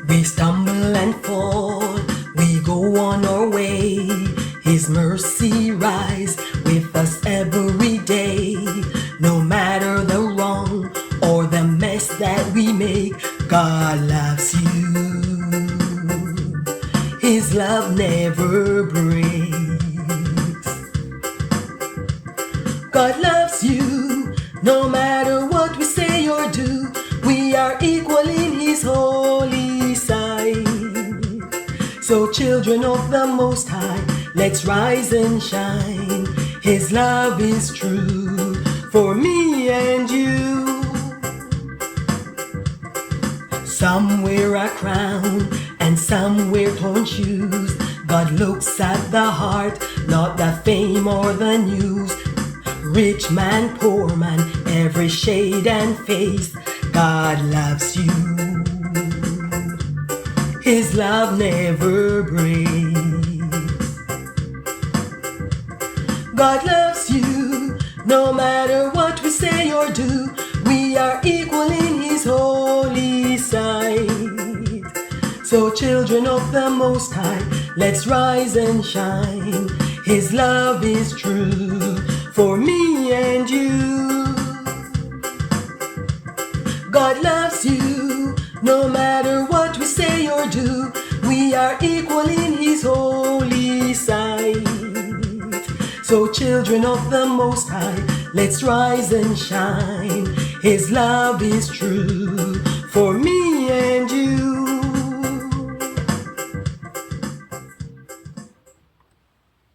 We stumble and fall, we go on our way. His mercy rise with us every day. No matter the wrong or the mess that we make, God loves you. His love never breaks. God loves you, no matter what we say or do. We are equal in His holy sight. So children of the Most High, let's rise and shine. His love is true for me and you. Some wear a crown and some wear torn shoes. God looks at the heart, not the fame or the news. Rich man, poor man, every shade and face, God loves you. His love never breaks. God loves you, no matter what we say or do. We are equal in His holy sight. So children of the Most High, let's rise and shine. His love is true for me and you. God loves you, no matter what we say or do. We are equal in His holy sight. So children of the Most High, let's rise and shine. His love is true